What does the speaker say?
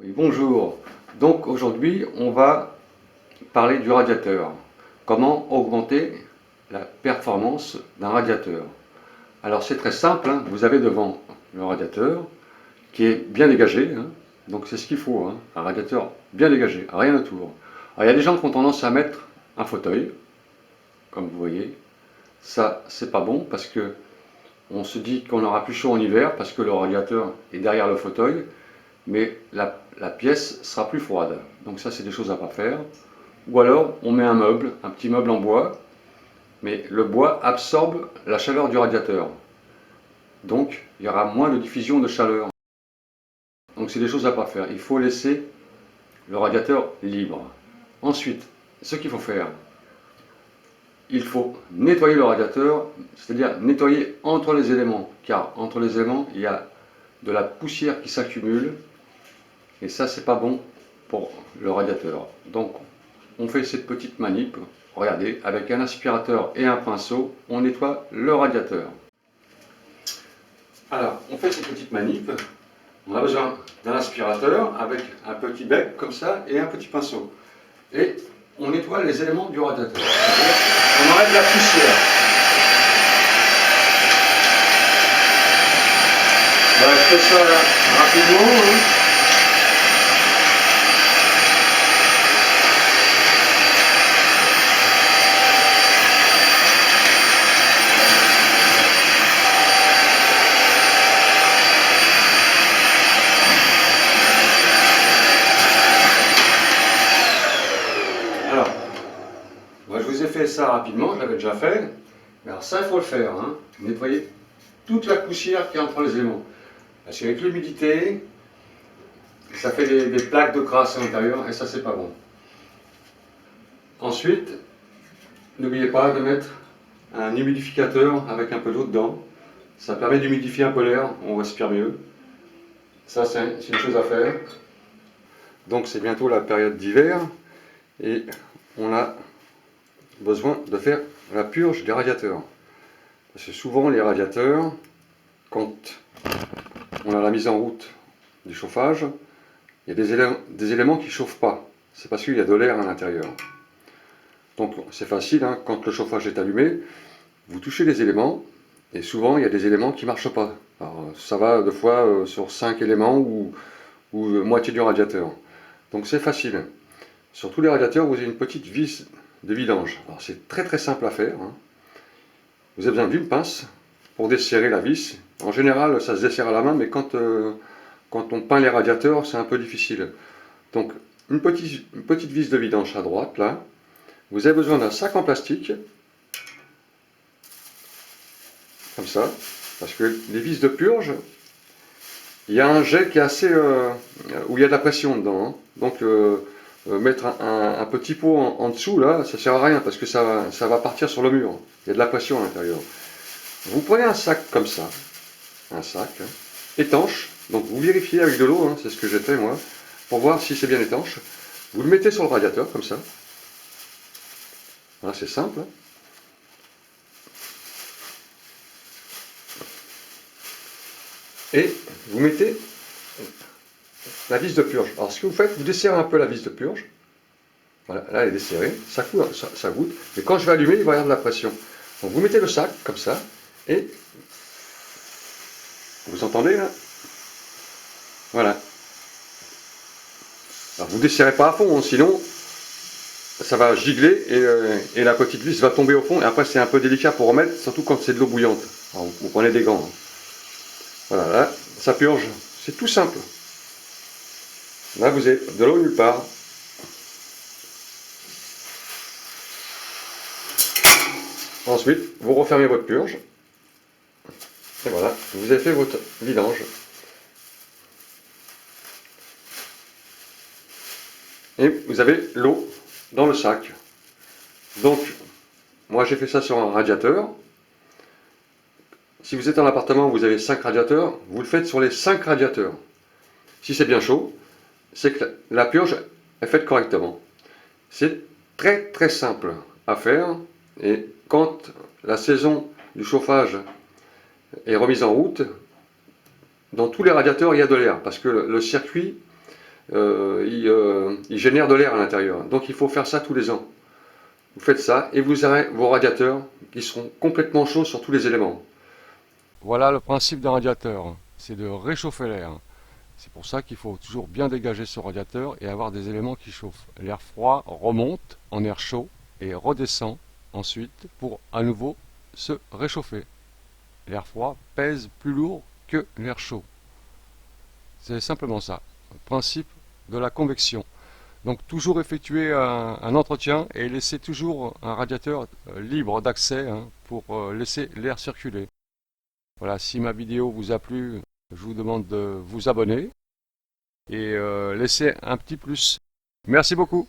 Oui, bonjour. Donc aujourd'hui, on va parler du radiateur. Comment augmenter la performance d'un radiateur? Alors c'est très simple, hein. Vous avez devant le radiateur qui est bien dégagé, hein. Donc c'est ce qu'il faut, hein. Un radiateur bien dégagé, rien autour. Alors il y a des gens qui ont tendance à mettre un fauteuil, comme vous voyez. Ça, c'est pas bon parce que on se dit qu'on aura plus chaud en hiver parce que le radiateur est derrière le fauteuil, mais la pièce sera plus froide. Donc ça, c'est des choses à ne pas faire. Ou alors, on met un meuble, un petit meuble en bois, mais le bois absorbe la chaleur du radiateur. Donc, il y aura moins de diffusion de chaleur. Donc c'est des choses à ne pas faire. Il faut laisser le radiateur libre. Ensuite, ce qu'il faut faire, il faut nettoyer le radiateur, c'est-à-dire nettoyer entre les éléments, car entre les éléments, il y a de la poussière qui s'accumule, et ça, c'est pas bon pour le radiateur. Donc, on fait cette petite manip, regardez, avec un aspirateur et un pinceau, on nettoie le radiateur. Alors, on fait cette petite manip, on a besoin d'un aspirateur avec un petit bec comme ça et un petit pinceau. Et on nettoie les éléments du radiateur. On enlève la poussière. Voilà, je fais ça là, rapidement. Hein. Alors, moi je vous ai fait ça rapidement, je l'avais déjà fait. Mais alors ça, il faut le faire, hein. Nettoyer toute la poussière qui est entre les éléments. Parce qu'avec l'humidité, ça fait des plaques de crasse à l'intérieur et ça, c'est pas bon. Ensuite, n'oubliez pas de mettre un humidificateur avec un peu d'eau dedans. Ça permet d'humidifier un peu l'air, on respire mieux. Ça, c'est une chose à faire. Donc, c'est bientôt la période d'hiver et on a besoin de faire la purge des radiateurs. Parce que souvent, les radiateurs, quand on a la mise en route du chauffage, il y a des éléments qui ne chauffent pas. C'est parce qu'il y a de l'air à l'intérieur. Donc c'est facile, hein, quand le chauffage est allumé, vous touchez les éléments, et souvent il y a des éléments qui ne marchent pas. Alors, ça va deux fois sur 5 éléments ou moitié du radiateur. Donc c'est facile. Sur tous les radiateurs, vous avez une petite vis de vidange. Alors c'est très très simple à faire, hein. Vous avez besoin d'une pince pour desserrer la vis. En général, ça se desserre à la main, mais quand on peint les radiateurs, c'est un peu difficile. Donc une petite vis de vidange à droite, là. Vous avez besoin d'un sac en plastique, comme ça, parce que les vis de purge, il y a un jet qui est assez, où il y a de la pression dedans, hein. Donc mettre un petit pot en dessous, là, ça ne sert à rien, parce que ça va partir sur le mur. Il y a de la pression à l'intérieur. Vous prenez un sac comme ça, un sac, hein, étanche, donc vous vérifiez avec de l'eau, hein, c'est ce que j'ai fait moi, pour voir si c'est bien étanche. Vous le mettez sur le radiateur, comme ça. Voilà, c'est simple. Et vous mettez la vis de purge. Alors ce que vous faites, vous desserrez un peu la vis de purge. Voilà, là elle est desserrée, ça coule, ça goûte. Mais quand je vais allumer, il va y avoir de la pression. Donc vous mettez le sac comme ça, et vous entendez là? Voilà. Alors vous ne desserrez pas à fond, hein, sinon ça va gigler et la petite vis va tomber au fond. Et après c'est un peu délicat pour remettre, surtout quand c'est de l'eau bouillante. Alors, vous prenez des gants, hein. Voilà, là, ça purge. C'est tout simple. Là, vous avez de l'eau nulle part. Ensuite, vous refermez votre purge. Et voilà, vous avez fait votre vidange. Et vous avez l'eau dans le sac. Donc, moi j'ai fait ça sur un radiateur. Si vous êtes en appartement où vous avez 5 radiateurs, vous le faites sur les 5 radiateurs. Si c'est bien chaud, c'est que la purge est faite correctement. C'est très très simple à faire, et quand la saison du chauffage est remise en route, dans tous les radiateurs il y a de l'air, parce que le circuit il génère de l'air à l'intérieur. Donc il faut faire ça tous les ans. Vous faites ça et vous aurez vos radiateurs qui seront complètement chauds sur tous les éléments. Voilà le principe d'un radiateur, c'est de réchauffer l'air. C'est pour ça qu'il faut toujours bien dégager ce radiateur et avoir des éléments qui chauffent. L'air froid remonte en air chaud et redescend ensuite pour à nouveau se réchauffer. L'air froid pèse plus lourd que l'air chaud. C'est simplement ça, le principe de la convection. Donc toujours effectuer un entretien et laisser toujours un radiateur libre d'accès pour laisser l'air circuler. Voilà, si ma vidéo vous a plu, je vous demande de vous abonner et laisser un petit plus. Merci beaucoup.